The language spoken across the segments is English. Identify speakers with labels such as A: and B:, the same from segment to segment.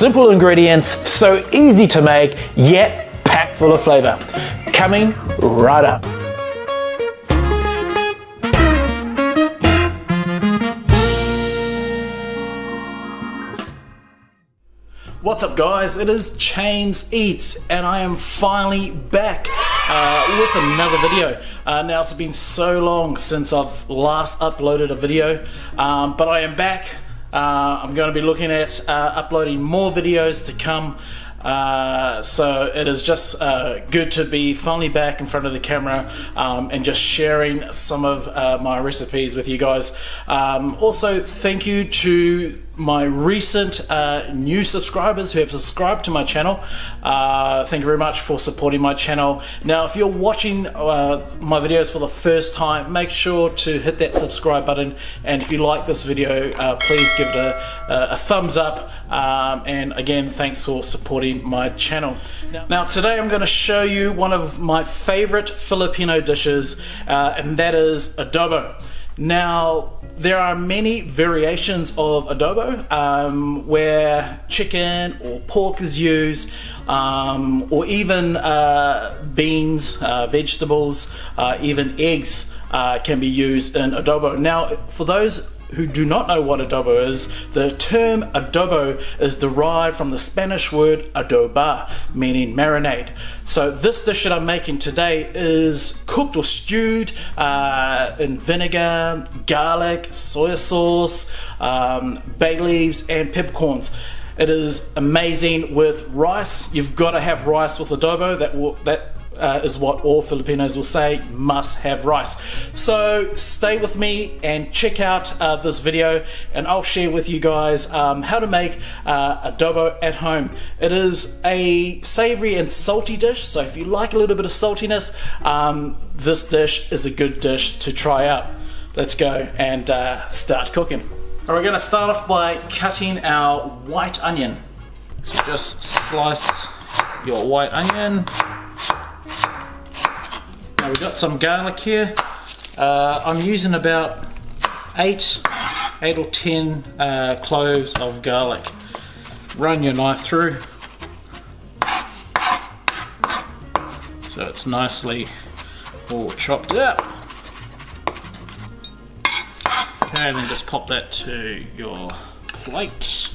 A: simple ingredients, so easy to make, yet packed full of flavor. Coming right up. What's up guys, it is James Eats and I am finally back with another video. Now it's been so long since I've last uploaded a video, but I am back. I'm going to be looking at uploading more videos to come. So it is just good to be finally back in front of the camera and just sharing some of my recipes with you guys. Also, thank you to my recent new subscribers who have subscribed to my channel. Thank you very much for supporting my channel. Now, if you're watching my videos for the first time, make sure to hit that subscribe button, and if you like this video, please give it a thumbs up, and again, thanks for supporting my channel. Now today I'm going to show you one of my favorite Filipino dishes, and that is adobo. Now, there are many variations of adobo where chicken or pork is used, or even beans, vegetables, even eggs can be used in adobo. Now, for those who do not know what adobo is, the term adobo is derived from the Spanish word adobar, meaning marinade. So this dish that I'm making today is cooked or stewed in vinegar, garlic, soy sauce, bay leaves and peppercorns. It is amazing with rice. You've got to have rice with adobo. That is what all Filipinos will say, must have rice. So stay with me and check out this video, and I'll share with you guys how to make adobo at home. It is a savory and salty dish, so if you like a little bit of saltiness, this dish is a good dish to try out. Let's go and start cooking. We're going to start off by cutting our white onion. So just slice your white onion. Now we've got some garlic here. I'm using about 8 or 10 cloves of garlic. Run your knife through so it's nicely all chopped up. Okay, and then just pop that to your plate.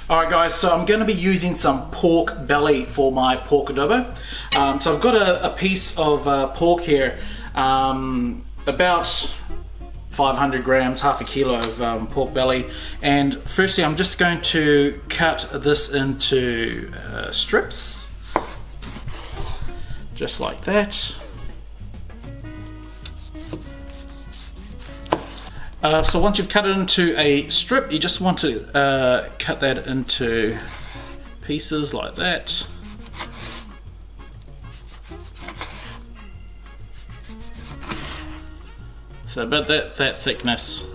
A: Alright guys, so I'm going to be using some pork belly for my pork adobo. So I've got a piece of pork here, about 500 grams, half a kilo of pork belly. And firstly I'm just going to cut this into strips, just like that. So once you've cut it into a strip, you just want to cut that into pieces like that. So about that thickness.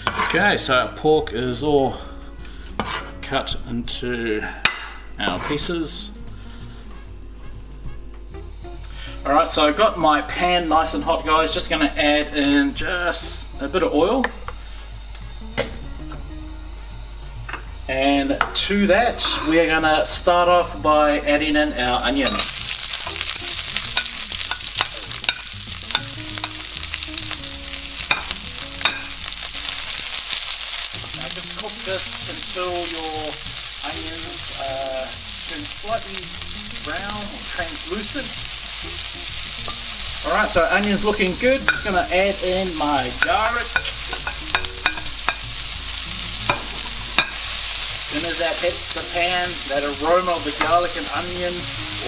A: Okay, so our pork is all cut into our pieces. Alright, so I've got my pan nice and hot, guys. Just going to add in just a bit of oil. And to that, we are going to start off by adding in our onions. Now just cook this until your onions turn slightly brown or translucent. Alright, so onions looking good. Just going to add in my garlic. As soon as that hits the pan, that aroma of the garlic and onion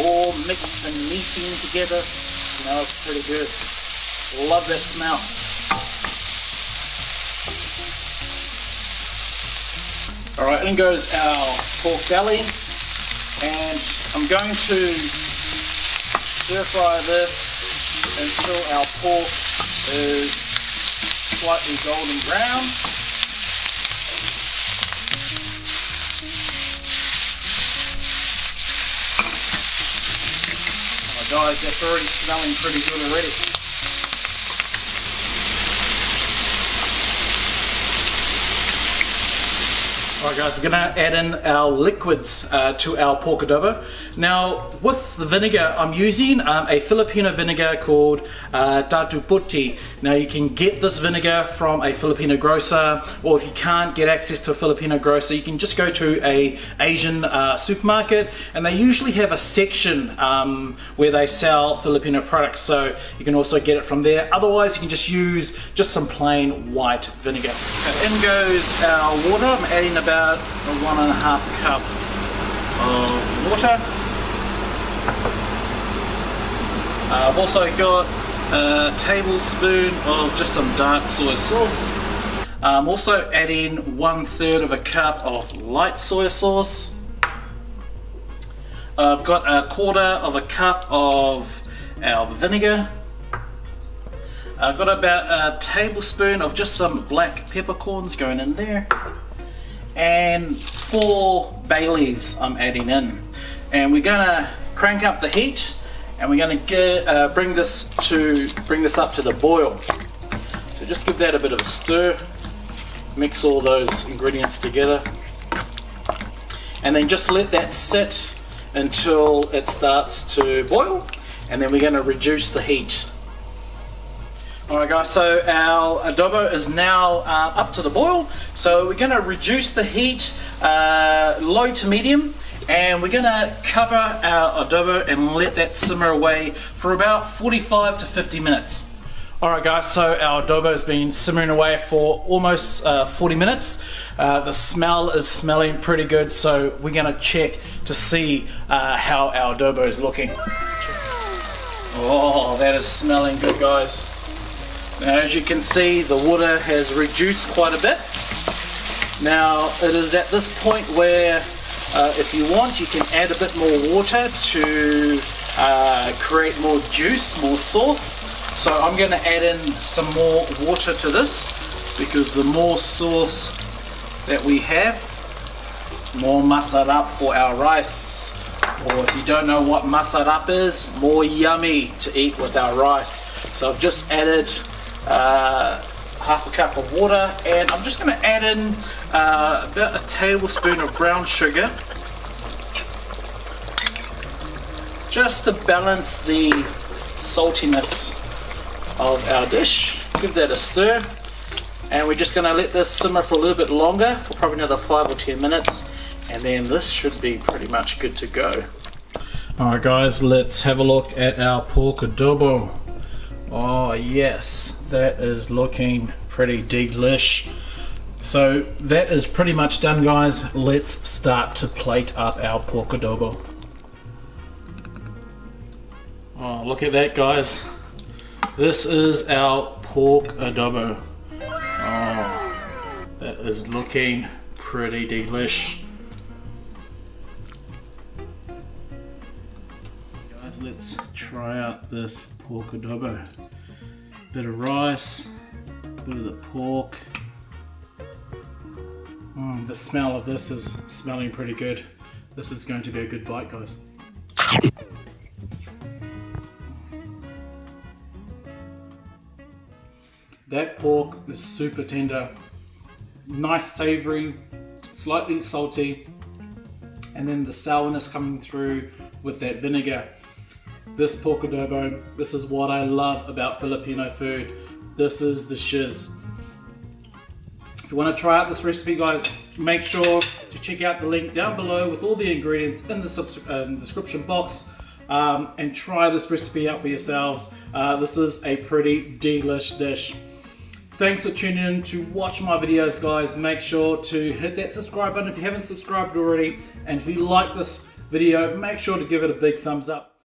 A: all mixed and meeting together smells pretty good. Love that smell. Alright, in goes our pork belly, and I'm going to stir fry this until our pork is slightly golden brown. Guys, that's already smelling pretty good already. Alright guys, we're going to add in our liquids to our pork adobo. Now with the vinegar I'm using a Filipino vinegar called Tablespoon. Now you can get this vinegar from a Filipino grocer, or if you can't get access to a Filipino grocer, you can just go to a Asian supermarket, and they usually have a section where they sell Filipino products, so you can also get it from there. Otherwise you can just use just some plain white vinegar. In goes our water. I'm adding about 1.5 cup of water. I've also got a tablespoon of just some dark soy sauce. I'm also adding 1/3 of a cup of light soy sauce. I've got 1/4 of a cup of our vinegar. I've got about a tablespoon of just some black peppercorns going in there. And 4 bay leaves I'm adding in. And we're gonna crank up the heat, and we're gonna bring this up to the boil. So just give that a bit of a stir, mix all those ingredients together, and then just let that sit until it starts to boil, and then we're gonna reduce the heat. Alright guys, so our adobo is now up to the boil, so we're going to reduce the heat low to medium, and we're going to cover our adobo and let that simmer away for about 45 to 50 minutes. Alright guys, so our adobo has been simmering away for almost 40 minutes. The smell is smelling pretty good, so we're going to check to see how our adobo is looking. Oh, that is smelling good guys. Now as you can see, the water has reduced quite a bit. Now it is at this point where if you want, you can add a bit more water to create more juice, more sauce. So I'm going to add in some more water to this, because the more sauce that we have, more masarap for our rice. Or if you don't know what masarap is, more yummy to eat with our rice. So I've just added 1/2 cup of water, and I'm just going to add in about a tablespoon of brown sugar, just to balance the saltiness of our dish. Give that a stir, and we're just going to let this simmer for a little bit longer, for probably another 5 or 10 minutes, and then this should be pretty much good to go. Alright guys, let's have a look at our pork adobo. Oh yes, that is looking pretty delish. So that is pretty much done guys. Let's start to plate up our pork adobo. Oh, look at that guys. This is our pork adobo. Oh, that is looking pretty delish. Guys, let's try out this pork adobo. Bit of rice, bit of the pork. The smell of this is smelling pretty good. This is going to be a good bite guys. That pork is super tender, nice savory, slightly salty, and then the sourness coming through with that vinegar. This pork adobo, this is what I love about Filipino food. This is the shiz. If you want to try out this recipe guys, make sure to check out the link down below with all the ingredients in the description box, and try this recipe out for yourselves. This is a pretty delish dish. Thanks for tuning in to watch my videos guys. Make sure to hit that subscribe button if you haven't subscribed already, and if you like this video, make sure to give it a big thumbs up.